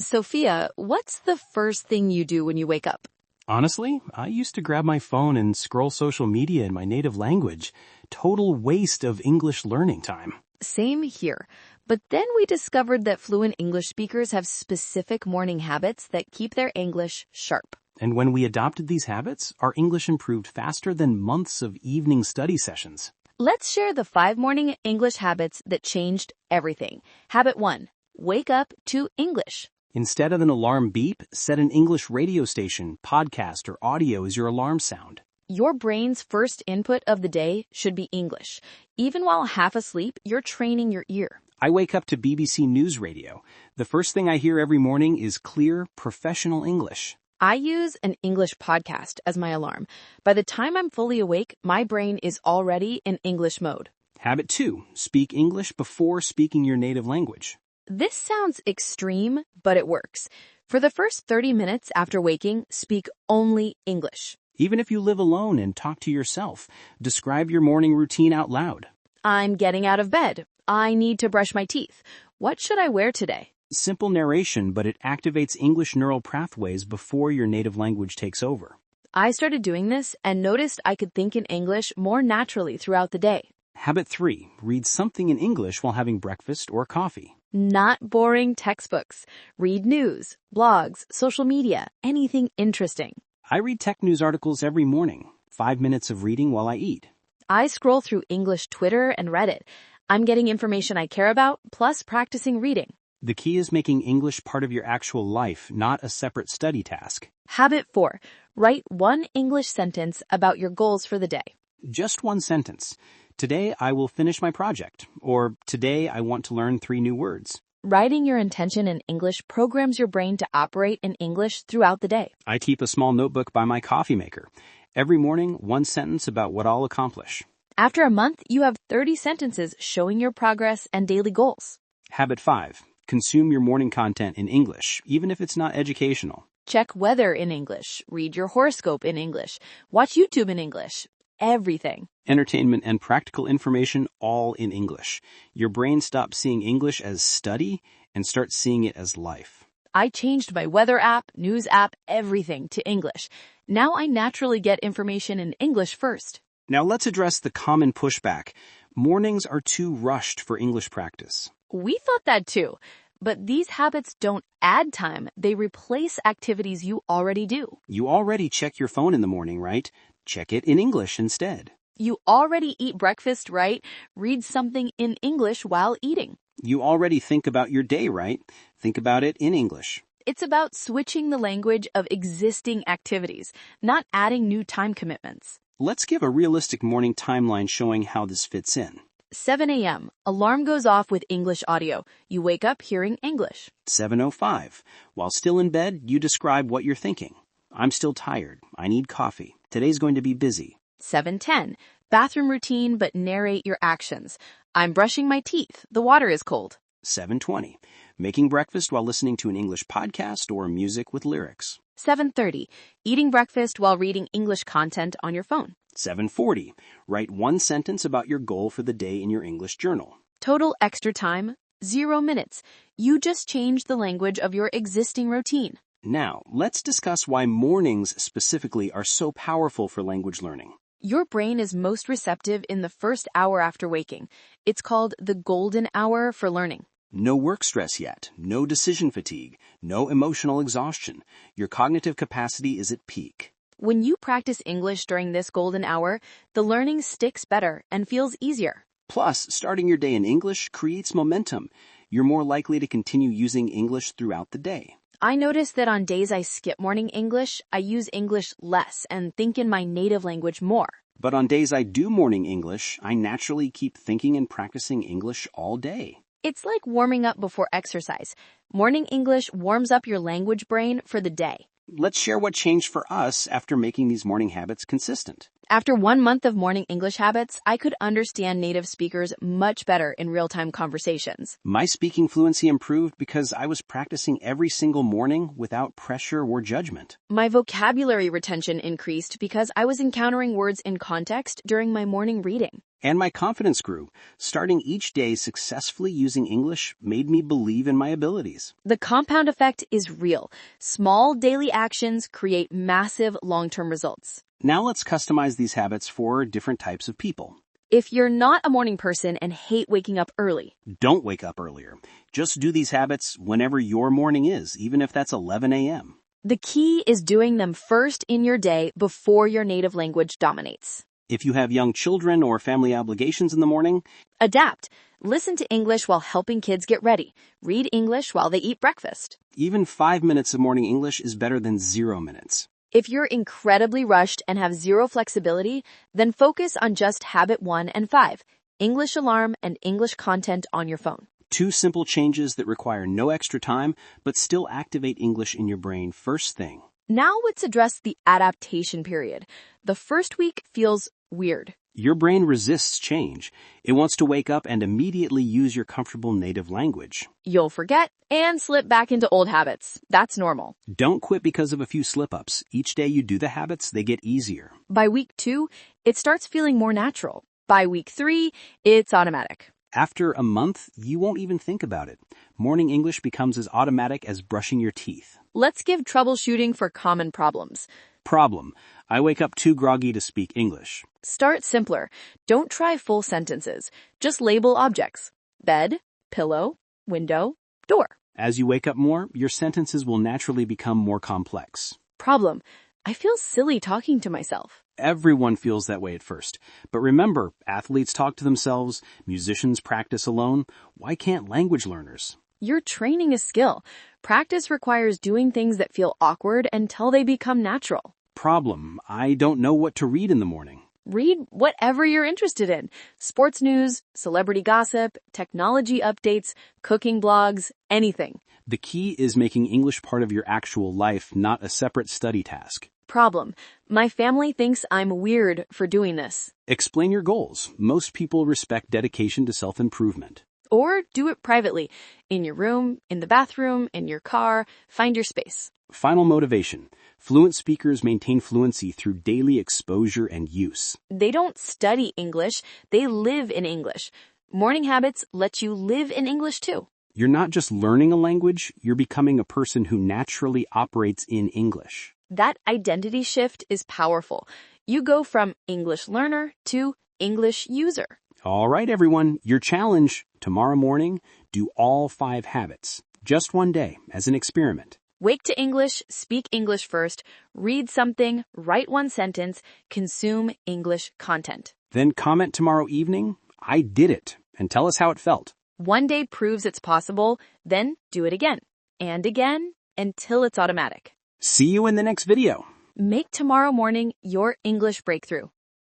Sophia, what's the first thing you do when you wake up? Honestly, I used to grab my phone and scroll social media in my native language. Total waste of English learning time. Same here. But then we discovered that fluent English speakers have specific morning habits that keep their English sharp. And when we adopted these habits, our English improved faster than months of evening study sessions. Let's share the 5 morning English habits that changed everything. Habit 1. Wake up to English. Instead of an alarm beep, set an English radio station, podcast, or audio as your alarm sound. Your brain's first input of the day should be English. Even while half asleep, you're training your ear. I wake up to BBC News Radio. The first thing I hear every morning is clear, professional English. I use an English podcast as my alarm. By the time I'm fully awake, my brain is already in English mode. Habit 2. Speak English before speaking your native language. This sounds extreme, but it works. For the first 30 minutes after waking, speak only English. Even if you live alone and talk to yourself, describe your morning routine out loud. I'm getting out of bed. I need to brush my teeth. What should I wear today? Simple narration, but it activates English neural pathways before your native language takes over. I started doing this and noticed I could think in English more naturally throughout the day. Habit 3. Read something in English while having breakfast or coffee. Not boring textbooks. Read news, blogs, social media, anything interesting. I read tech news articles every morning. 5 minutes of reading while I eat. I scroll through English Twitter and Reddit. I'm getting information I care about, plus practicing reading. The key is making English part of your actual life, not a separate study task. Habit 4. Write one English sentence about your goals for the day. Just one sentence. Today I will finish my project. Or today I want to learn 3 new words. Writing your intention in English programs your brain to operate in English throughout the day. I keep a small notebook by my coffee maker. Every morning, one sentence about what I'll accomplish. After a month, you have 30 sentences showing your progress and daily goals. Habit 5. Consume your morning content in English, even if it's not educational. Check weather in English. Read your horoscope in English. Watch YouTube in English. Everything. Entertainment and practical information all in English. Your brain stops seeing English as study and starts seeing it as life. I changed my weather app, news app, everything to English. Now I naturally get information in English first. Now let's address the common pushback. Mornings are too rushed for English practice. We thought that too. But these habits don't add time. They replace activities you already do. You already check your phone in the morning, right? Check it in English instead. You already eat breakfast, right? Read something in English while eating. You already think about your day, right? Think about it in English. It's about switching the language of existing activities, not adding new time commitments. Let's give a realistic morning timeline showing how this fits in. 7 a.m. Alarm goes off with English audio. You wake up hearing English. 7:05. While still in bed, you describe what you're thinking. I'm still tired. I need coffee. Today's going to be busy. 7:10. Bathroom routine, but narrate your actions. I'm brushing my teeth. The water is cold. 7:20. Making breakfast while listening to an English podcast or music with lyrics. 7:30. Eating breakfast while reading English content on your phone. 7:40. Write one sentence about your goal for the day in your English journal. Total extra time, 0 minutes. You just changed the language of your existing routine. Now, let's discuss why mornings specifically are so powerful for language learning. Your brain is most receptive in the first hour after waking. It's called the golden hour for learning. No work stress yet, no decision fatigue, no emotional exhaustion. Your cognitive capacity is at peak. When you practice English during this golden hour, the learning sticks better and feels easier. Plus, starting your day in English creates momentum. You're more likely to continue using English throughout the day. I notice that on days I skip morning English, I use English less and think in my native language more. But on days I do morning English, I naturally keep thinking and practicing English all day. It's like warming up before exercise. Morning English warms up your language brain for the day. Let's share what changed for us after making these morning habits consistent. After 1 month of morning English habits, I could understand native speakers much better in real-time conversations. My speaking fluency improved because I was practicing every single morning without pressure or judgment. My vocabulary retention increased because I was encountering words in context during my morning reading. And my confidence grew. Starting each day successfully using English made me believe in my abilities. The compound effect is real. Small daily actions create massive long-term results. Now let's customize these habits for different types of people. If you're not a morning person and hate waking up early, Don't wake up earlier. Just do these habits whenever your morning is, even if that's 11 a.m. the key is doing them first in your day before your native language dominates. If you have young children or family obligations in the morning, Adapt. Listen to English while helping kids get ready. Read English while they eat breakfast. even 5 minutes of morning English is better than 0 minutes. If you're incredibly rushed and have zero flexibility, then focus on just habit 1 and 5, English alarm and English content on your phone. 2 simple changes that require no extra time, but still activate English in your brain first thing. Now let's address the adaptation period. The first week feels weird. Your brain resists change. It wants to wake up and immediately use your comfortable native language. You'll forget and slip back into old habits. That's normal. Don't quit because of a few slip-ups. Each day you do the habits, they get easier. By week 2, it starts feeling more natural. By week 3, it's automatic. After a month, you won't even think about it. Morning English becomes as automatic as brushing your teeth. Let's give troubleshooting for common problems. Problem: I wake up too groggy to speak English. Start simpler. Don't try full sentences. Just label objects. Bed, pillow, window, door. As you wake up more, your sentences will naturally become more complex. Problem: I feel silly talking to myself. Everyone feels that way at first. But remember, athletes talk to themselves, musicians practice alone. Why can't language learners? You're training a skill. Practice requires doing things that feel awkward until they become natural. Problem: I don't know what to read in the morning. Read whatever you're interested in. Sports news, celebrity gossip, technology updates, cooking blogs, anything. The key is making English part of your actual life, not a separate study task. Problem: my family thinks I'm weird for doing this. Explain your goals. Most people respect dedication to self-improvement. Or do it privately. In your room, in the bathroom, in your car. Find your space. Final motivation. Fluent speakers maintain fluency through daily exposure and use. They don't study English, they live in English. Morning habits let you live in English too. You're not just learning a language, you're becoming a person who naturally operates in English. That identity shift is powerful. You go from English learner to English user. All right, everyone, your challenge: tomorrow morning, do all 5 habits. Just one day, as an experiment. Wake to English, speak English first, read something, write one sentence, consume English content. Then comment tomorrow evening, "I did it," and tell us how it felt. One day proves it's possible, then do it again and again until it's automatic. See you in the next video. Make tomorrow morning your English breakthrough.